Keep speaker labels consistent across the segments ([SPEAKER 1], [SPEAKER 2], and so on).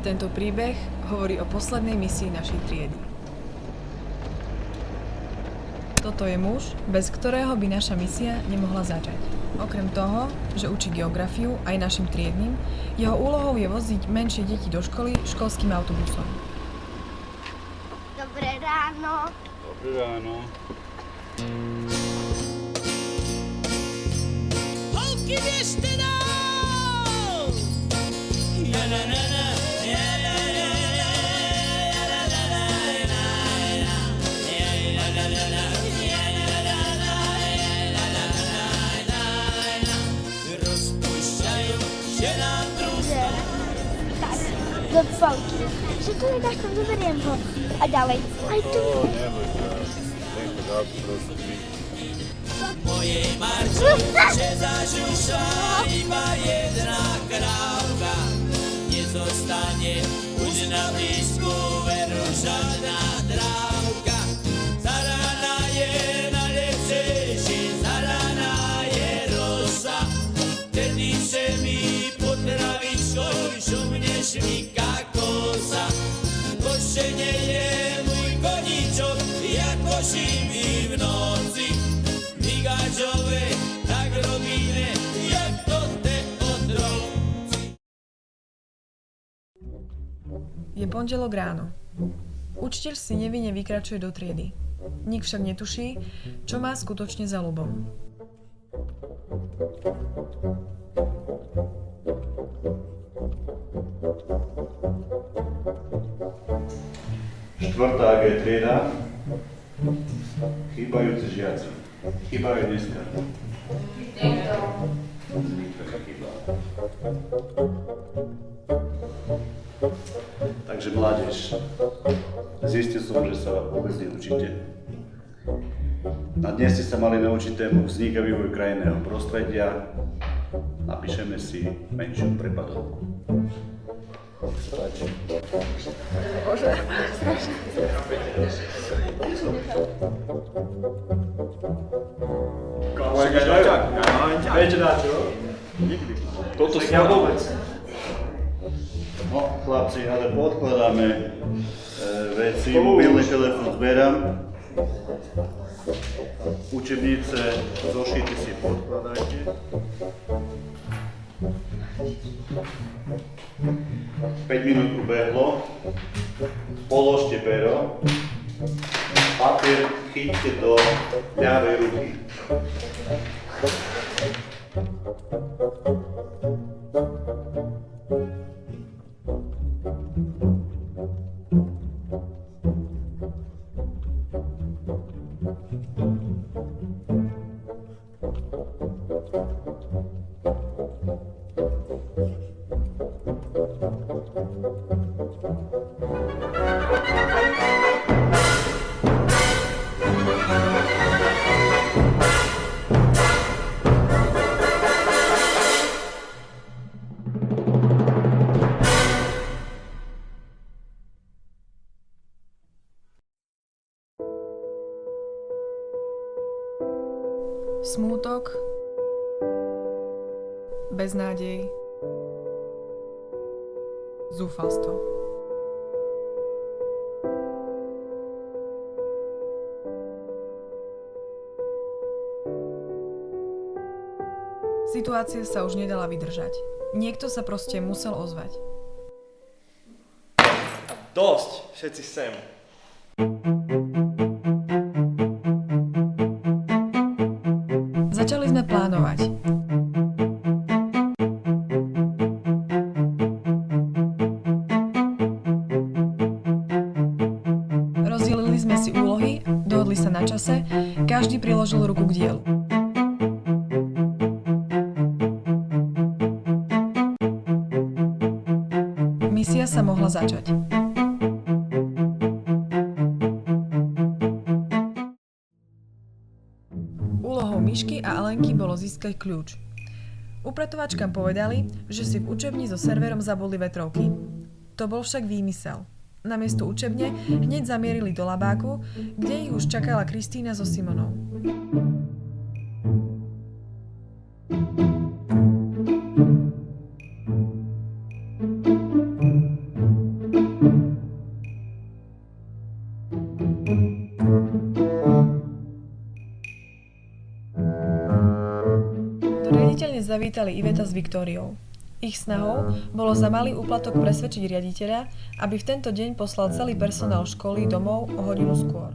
[SPEAKER 1] Tento príbeh hovorí o poslednej misii našej triedy. Toto je muž, bez ktorého by naša misia nemohla začať. Okrem toho, že učí geografiu aj našim triednym, jeho úlohou je voziť menšie deti do školy školským autobusom.
[SPEAKER 2] Dobré ráno.
[SPEAKER 3] Dobré ráno.
[SPEAKER 4] Holky, běžte dál! Rozpušťajú, že nám trúfa.
[SPEAKER 2] Tak, do psalky. Že to nedáš tam, zoberiem ho. A ďalej. Aj tu.
[SPEAKER 3] Neboj sa, nech to dá prostý.
[SPEAKER 4] Mojej Marčo, že zažuša iba jedna krávka. Nezostane už na blízku veru žiadna drávka. Zaraná je najlepšejší, zaraná je rosa. Tedýše mi pod travičkou šumneš mi kakosa. Košenie je môj koníčok, jako šími v noci. Migáčové, tak robíme, jak to te otrovci.
[SPEAKER 1] Je pondelok ráno. Učiteľ si nevinne vykračuje do triedy. Nik však netuší, čo má skutočne za ľubom.
[SPEAKER 3] Štvrtá G trieda. Chýbajúci žiaci. Chýbajú dneska. Nikto nechýba. Takže mládež, zistil som, že sa vôbec neučíte. Na dnes ste sa mali naučiť tému vznik a vývoj krajinného prostredia. Napíšeme si menšiu prepadovku. Stačí.
[SPEAKER 5] Viete na čo? Toto sa vôbec.
[SPEAKER 3] No, chlapci, ale podkladáme veci, mobilný telefón zberám. Učebnice, zošity si podkladajte. Päť minút ubehlo. Položte pero. Papier chyťte do ľavej ruky.
[SPEAKER 1] Smútok, beznádej, zúfalstvo. Situácia sa už nedala vydržať. Niekto sa proste musel ozvať.
[SPEAKER 5] Dosť, všetci sem.
[SPEAKER 1] Začali sme plánovať. Rozdelili sme si úlohy, dohodli sa na čase, každý priložil ruku k dielu. Misia sa mohla začať. Úlohou Mišky a Alenky bolo získať kľúč. Upratovačkám povedali, že si v učebni so serverom zabudli vetrovky. To bol však výmysel. Namiesto učebne hneď zamierili do labáku, kde ich už čakala Kristína so Simonou. nedelne zavítali Iveta s Viktóriou. Ich snahou bolo za malý úplatok presvedčiť riaditeľa, aby v tento deň poslal celý personál školy domov o hodinu skôr.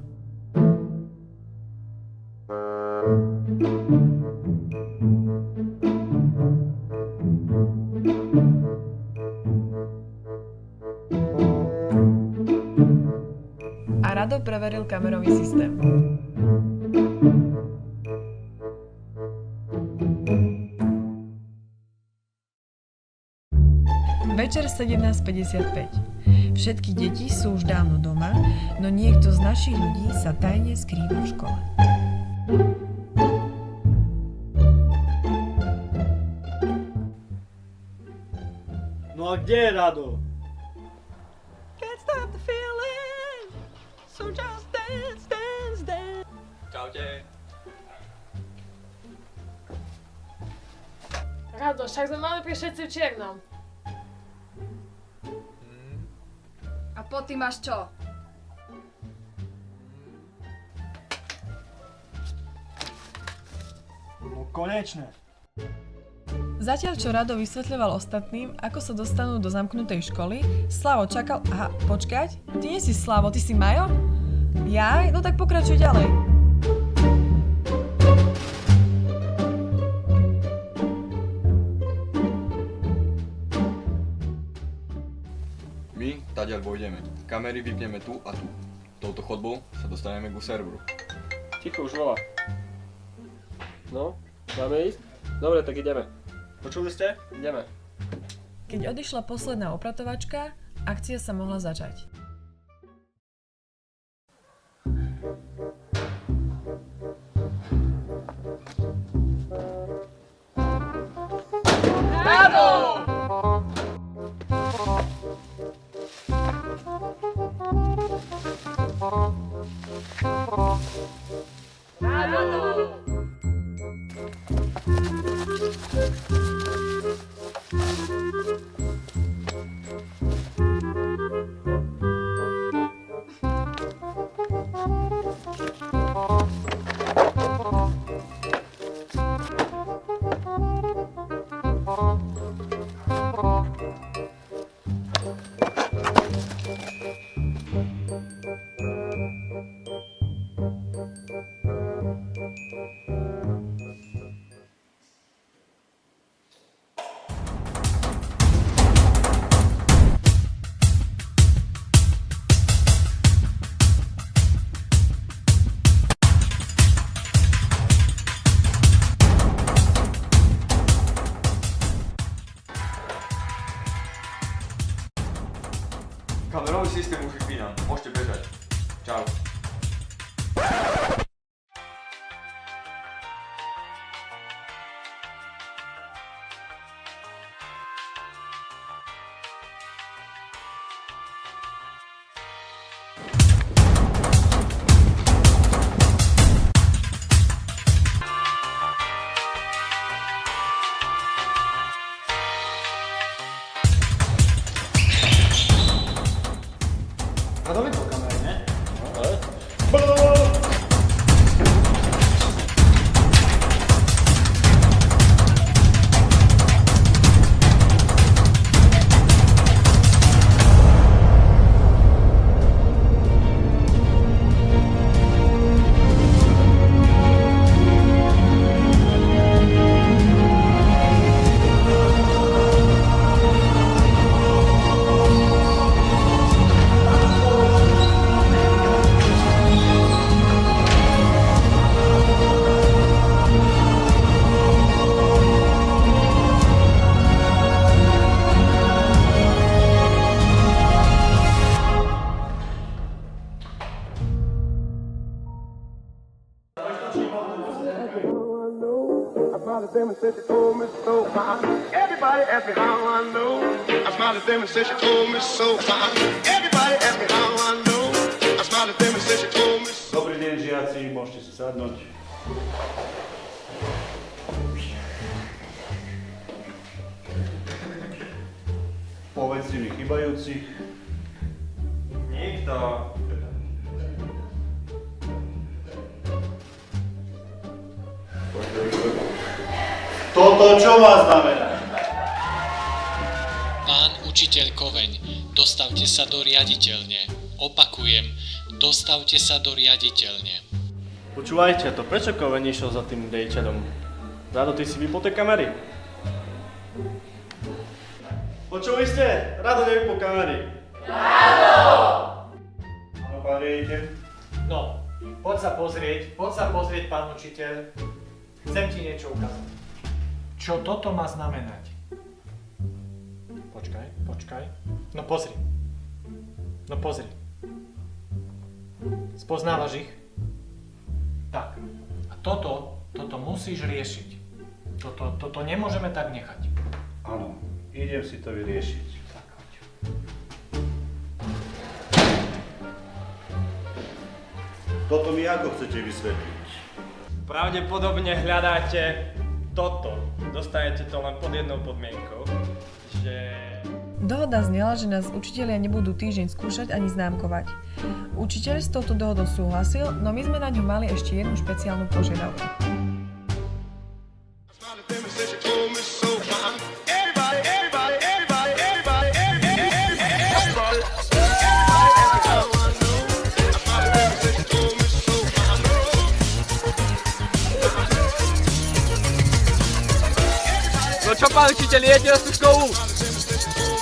[SPEAKER 1] A Rado preveril kamerový systém. Večer 17:55. Všetky deti sú už dávno doma, no niekto z našich ľudí sa tajne skrýva v škole.
[SPEAKER 5] No a kde je Rado?
[SPEAKER 1] Can't stop the feeling, so just dance, dance, dance.
[SPEAKER 5] Čaute.
[SPEAKER 6] Rado, však sme mali pri všetci v čiernom.
[SPEAKER 7] A po ty máš čo?
[SPEAKER 5] No konečne.
[SPEAKER 1] Zatiaľ, čo Rado vysvetľoval ostatným, ako sa dostanú do zamknutej školy, Slavo čakal... Aha, počkať? Ty nie si Slavo, ty si Majo? Jaj? No tak pokračuj ďalej.
[SPEAKER 8] My tadiaľ vojdeme. Kamery vypneme tu a tu. Touto chodbou sa dostaneme ku serveru.
[SPEAKER 5] Ticho už volá. No, máme ísť? Dobre, tak ideme. Počuli ste? Ideme.
[SPEAKER 1] Keď odišla posledná opratovačka, akcia sa mohla začať.
[SPEAKER 8] Kamerový systém už vypínam. Môžete bežať. Čau.
[SPEAKER 5] Rado vypol kamery, ne? No, ale...
[SPEAKER 9] Them and said she told me so fine. Everybody asked me how I know. I smiled at them and said she told me so fine. Everybody asked me how I know. I smiled at them and said she told me so.
[SPEAKER 3] Dobrý deň, žiaci, môžete si sadnúť. Povedzte mi chybajúcich.
[SPEAKER 5] Nikto.
[SPEAKER 3] Toto čo má znamenať?
[SPEAKER 10] Pán učiteľ Koveň, dostavte sa do riaditeľne. Opakujem, dostavte sa do riaditeľne.
[SPEAKER 5] Počúvajte to, prečo Koveň išiel za tým riaditeľom? Rado, ty si vypol tie kamery? Počuli ste? Rado nevypol kamery.
[SPEAKER 3] Áno, pán riaditeľ.
[SPEAKER 11] No, poď sa pozrieť, pán učiteľ. Chcem ti niečo ukázať. Čo toto má znamenať? Počkaj. No pozri. Spoznávaš ich? Tak. A toto musíš riešiť. Toto nemôžeme tak nechať.
[SPEAKER 3] Áno, idem si to vyriešiť.
[SPEAKER 11] Tak, choď.
[SPEAKER 3] Toto mi ako chcete vysvetliť?
[SPEAKER 5] Pravdepodobne hľadáte toto. Dostanete to len pod jednou podmienkou, že...
[SPEAKER 1] Dohoda znela, že nás učitelia nebudú týždeň skúšať ani známkovať. Učiteľ s touto dohodou súhlasil, no my sme na ňu mali ešte jednu špeciálnu požiadavku.
[SPEAKER 5] No čo, pán učiteľ, idete na tú školu?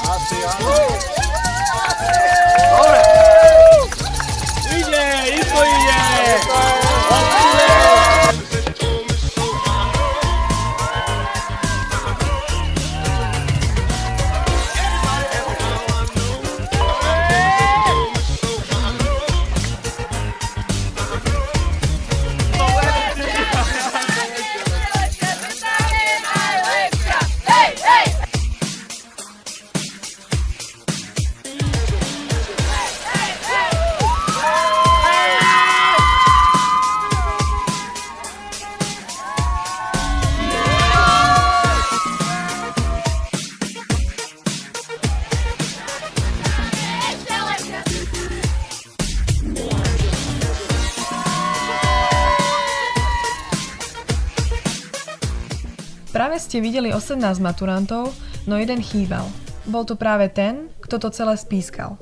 [SPEAKER 11] Asi áno.
[SPEAKER 5] Dobre. Ide.
[SPEAKER 1] Práve ste videli 18 maturantov, no jeden chýbal. Bol to práve ten, kto to celé spískal.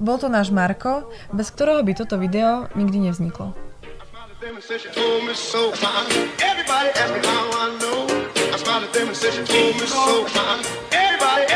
[SPEAKER 1] Bol to náš Marko, bez ktorého by toto video nikdy nevzniklo.
[SPEAKER 9] Everybody ask me how I know. I smiled at them and said she told me so. Everybody